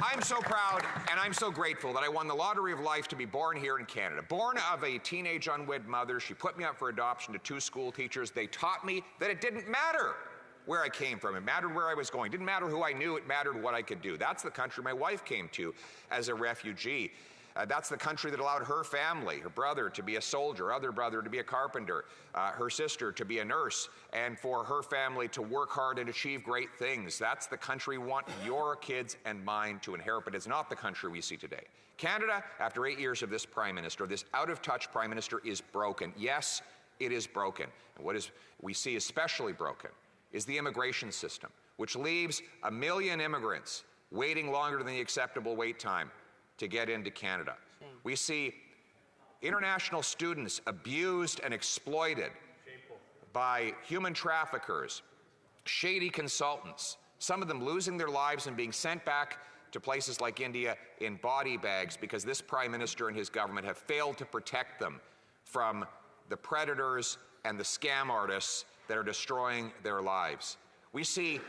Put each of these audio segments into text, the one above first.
I'm so proud and I'm so grateful that I won the lottery of life to be born here in Canada. Born of a teenage unwed mother, she put me up for adoption to 2 school teachers. They taught me that it didn't matter where I came from. It mattered where I was going. It didn't matter who I knew. It mattered what I could do. That's the country my wife came to as a refugee. That's the country that allowed her family, her brother to be a soldier, other brother to be a carpenter, her sister to be a nurse, and for her family to work hard and achieve great things. That's the country we want your kids and mine to inherit, but it's not the country we see today. Canada, after 8 years of this Prime Minister, this out-of-touch Prime Minister, is broken. Yes, it is broken. And what we see especially broken is the immigration system, which leaves 1 million immigrants waiting longer than the acceptable wait time to get into Canada. We see international students abused and exploited by human traffickers, shady consultants, some of them losing their lives and being sent back to places like India in body bags because this Prime Minister and his government have failed to protect them from the predators and the scam artists that are destroying their lives. We see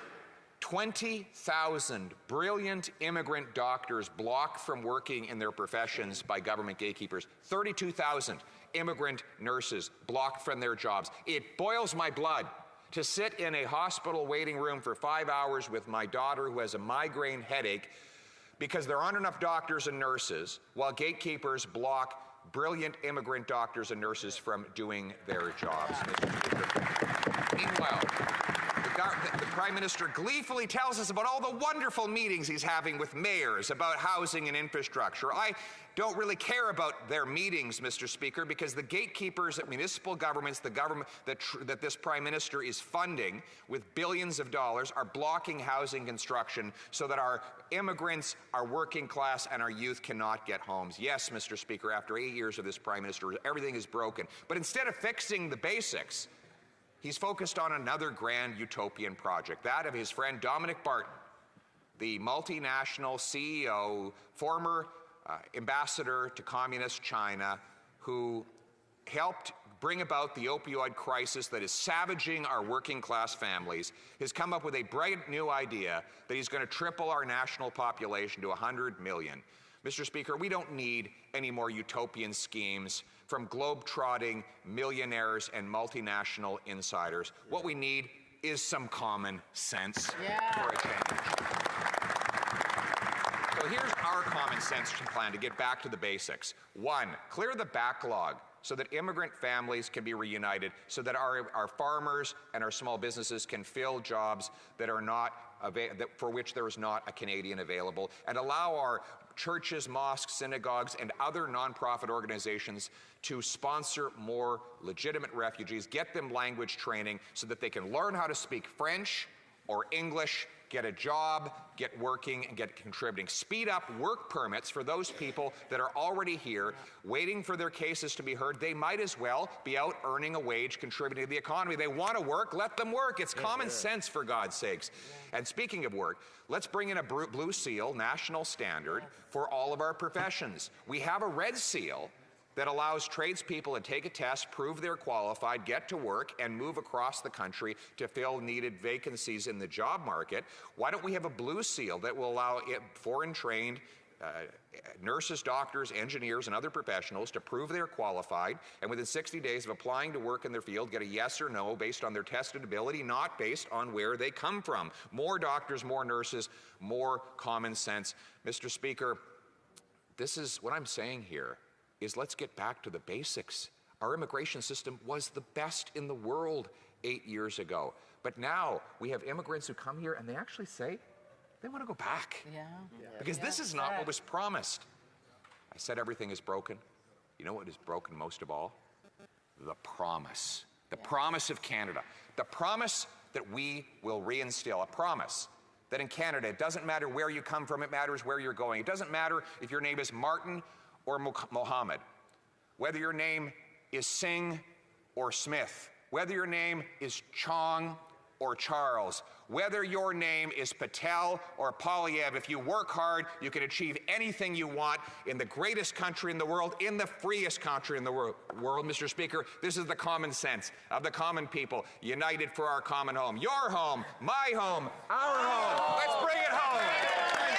20,000 brilliant immigrant doctors blocked from working in their professions by government gatekeepers. 32,000 immigrant nurses blocked from their jobs. It boils my blood to sit in a hospital waiting room for 5 hours with my daughter who has a migraine headache because there aren't enough doctors and nurses while gatekeepers block brilliant immigrant doctors and nurses from doing their jobs. Meanwhile, the Prime Minister gleefully tells us about all the wonderful meetings he's having with mayors about housing and infrastructure. I don't really care about their meetings, Mr. Speaker, because the gatekeepers at municipal governments, the government that this Prime Minister is funding with billions of dollars, are blocking housing construction so that our immigrants, our working class, and our youth cannot get homes. Yes, Mr. Speaker, after 8 years of this Prime Minister, everything is broken. But instead of fixing the basics, he's focused on another grand utopian project, that of his friend Dominic Barton, the multinational CEO, former ambassador to communist China, who helped bring about the opioid crisis that is savaging our working class families, has come up with a bright new idea that he's going to triple our national population to 100 million. Mr. Speaker, we don't need any more utopian schemes from globe-trotting millionaires and multinational insiders. What we need is some common sense for a change. So here's our common sense plan to get back to the basics. 1, clear the backlog so that immigrant families can be reunited, so that our farmers and our small businesses can fill jobs that are not for which there is not a Canadian available, and allow our churches, mosques, synagogues, and other nonprofit organizations to sponsor more legitimate refugees, get them language training so that they can learn how to speak French or English, get a job, get working, and get contributing. Speed up work permits for those people that are already here, waiting for their cases to be heard. They might as well be out earning a wage, contributing to the economy. They want to work, let them work. It's common sense, for God's sakes. And speaking of work, let's bring in a Blue Seal national standard for all of our professions. We have a Red Seal that allows tradespeople to take a test, prove they're qualified, get to work, and move across the country to fill needed vacancies in the job market. Why don't we have a Blue Seal that will allow foreign-trained nurses, doctors, engineers, and other professionals to prove they're qualified, and within 60 days of applying to work in their field, get a yes or no based on their tested ability, not based on where they come from. More doctors, more nurses, more common sense. Mr. Speaker, this is what I'm saying here. Is let's get back to the basics. Our immigration system was the best in the world 8 years ago. But now we have immigrants who come here and they actually say they want to go back. Because this is not what was promised. I said everything is broken. You know what is broken most of all? The promise. The promise of Canada. The promise that we will reinstill. A promise that in Canada, it doesn't matter where you come from, it matters where you're going. It doesn't matter if your name is Martin or Mohammed, whether your name is Singh or Smith, whether your name is Chong or Charles, whether your name is Patel or Polyev, if you work hard, you can achieve anything you want in the greatest country in the world, in the freest country in the world, Mr. Speaker. This is the common sense of the common people, united for our common home. Your home, my home, our home. Let's bring it home.